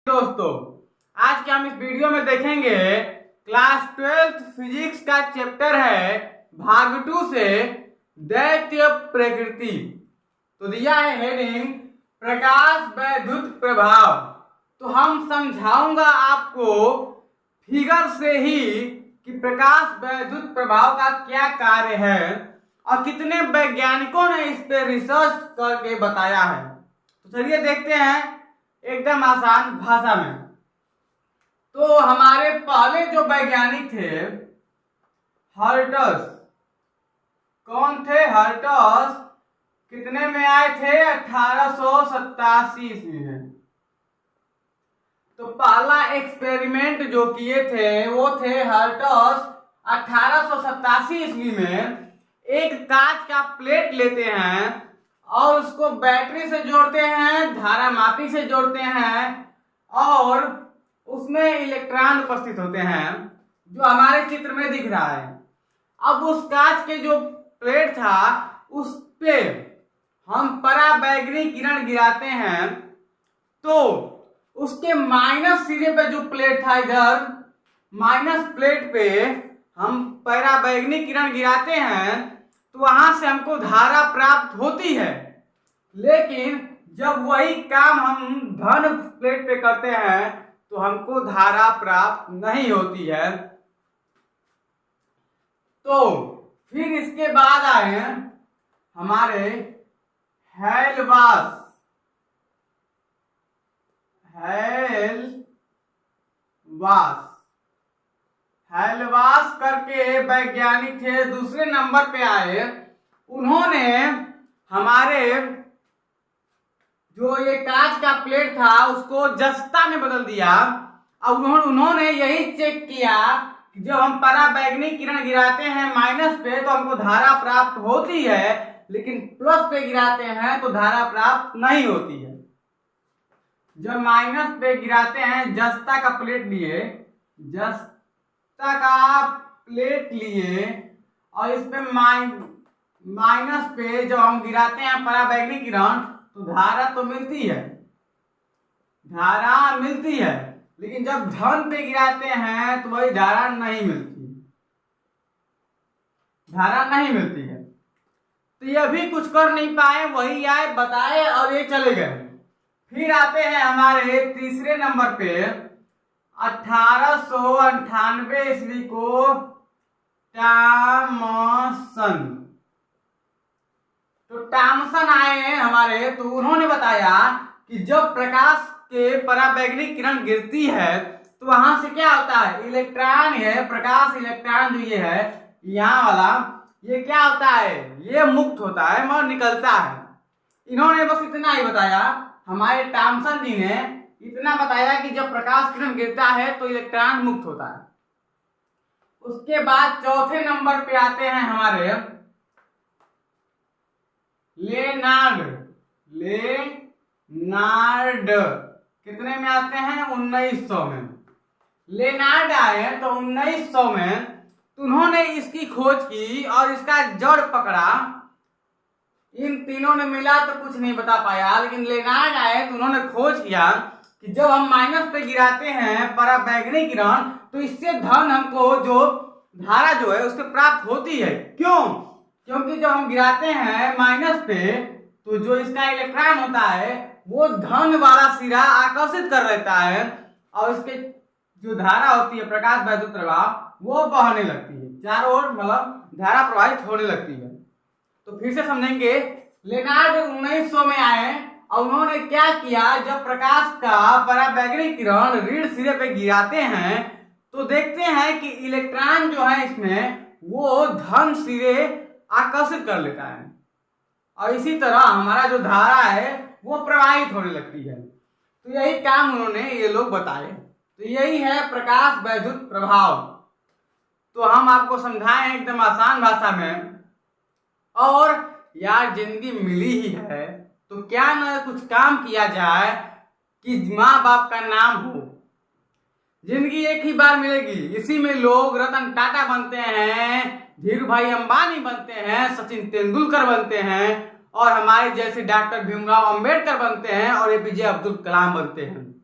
दोस्तों, आज के हम इस वीडियो में देखेंगे क्लास 12th फिजिक्स का चैप्टर है भाग 2 से दैत्य प्रकृति। तो दिया है हेडिंग प्रकाश वैद्युत प्रभाव। तो हम समझाऊंगा आपको फिगर से ही कि प्रकाश वैद्युत प्रभाव का क्या कार्य है और कितने वैज्ञानिकों ने इस पे रिसर्च करके बताया है। तो चलिए देखते हैं एकदम आसान भाषा में। तो हमारे पहले जो वैज्ञानिक थे हर्ट्ज, कौन थे? हर्ट्ज कितने में आए थे? 1887 ईस्वी में। तो पहला एक्सपेरिमेंट जो किए थे वो थे हर्ट्ज 1887 ईस्वी में। एक कांच का प्लेट लेते हैं और उसको बैटरी से जोड़ते हैं, धारामापी से जोड़ते हैं और उसमें इलेक्ट्रॉन उपस्थित होते हैं जो हमारे चित्र में दिख रहा है। अब उस कांच के जो प्लेट था उस पे हम पराबैंगनी किरण गिराते हैं तो उसके माइनस सिरे पे जो प्लेट था, इधर माइनस प्लेट पे हम पराबैंगनी किरण गिराते हैं तो वहां से हमको धारा प्राप्त होती है। लेकिन जब वही काम हम धन प्लेट पे करते हैं तो हमको धारा प्राप्त नहीं होती है। तो फिर इसके बाद आए हमारे हेलवास करके वैज्ञानिक थे, दूसरे नंबर पे आए। उन्होंने हमारे जो ये कांच का प्लेट था उसको जस्ता में बदल दिया। अब उन्होंने यही चेक किया कि जब हम पराबैंगनी किरण गिराते हैं माइनस पे तो हमको धारा प्राप्त होती है, लेकिन प्लस पे गिराते हैं तो धारा प्राप्त नहीं होती है। जब माइनस पे गिराते हैं जस्ता का प्लेट लिए और इस पे माइनस पे जब हम गिराते हैं पराबैंगनी किरण तो धारा तो मिलती है, लेकिन जब धन पे गिराते हैं तो वही धारा नहीं मिलती है। तो ये भी कुछ कर नहीं पाए, वही आए बताए और ये चले गए। फिर आते हैं हमारे तीसरे नंबर पे 1898 ईस्वी को टॉमसन आए हैं हमारे। तो उन्होंने बताया कि जब प्रकाश के पराबैंगनी किरण गिरती है तो वहां से क्या होता है, इलेक्ट्रॉन है, प्रकाश इलेक्ट्रॉन जो ये है यहाँ वाला, ये क्या होता है, ये मुक्त होता है मगर निकलता है। इन्होंने बस इतना ही बताया, हमारे टॉमसन जी ने इतना बताया कि जब प्रकाश किरण गिरता है तो इलेक्ट्रॉन मुक्त होता है। उसके बाद चौथे नंबर पे आते हैं हमारे लेनार्ड। कितने में आते हैं? 1900 में। लेनार्ड आए तो 1900 में तो उन्होंने इसकी खोज की और इसका जड़ पकड़ा। इन तीनों ने मिला तो कुछ नहीं बता पाया, लेकिन लेनार्ड आए तो उन्होंने खोज किया कि जब हम माइनस पे गिराते हैं पराबैंगनी किरण तो इससे धन हमको जो धारा जो है उससे प्राप्त होती है। क्यों? क्योंकि जब हम गिराते हैं माइनस पे तो जो इसका इलेक्ट्रॉन होता है वो धन वाला सिरा आकर्षित कर लेता है और इसके जो धारा होती है प्रकाश वैद्युत प्रभाव वो बहने लगती है, चारों ओर मतलब धारा प्रवाहित होने लगती है। तो फिर से समझेंगे। लेनार्ड 1900 में आए और उन्होंने क्या किया, जब प्रकाश का पराबैंगनी किरण ऋण सिरे पे गिराते हैं तो देखते हैं कि इलेक्ट्रॉन जो है इसमें वो धन सिरे आकर्षित कर लेता है और इसी तरह हमारा जो धारा है वो प्रवाहित होने लगती है। तो यही काम उन्होंने ये लोग बताए। तो यही है प्रकाश वैद्युत प्रभाव। तो हम आपको समझाएं एकदम आसान भाषा में। और यार जिंदगी मिली ही है तो क्या न कुछ काम किया जाए कि माँ बाप का नाम हो। जिंदगी एक ही बार मिलेगी, इसी में लोग रतन टाटा बनते हैं, धीरू भाई अंबानी बनते हैं, सचिन तेंदुलकर बनते हैं और हमारे जैसे डॉक्टर भीमराव अंबेडकर बनते हैं और एपीजे अब्दुल कलाम बनते हैं।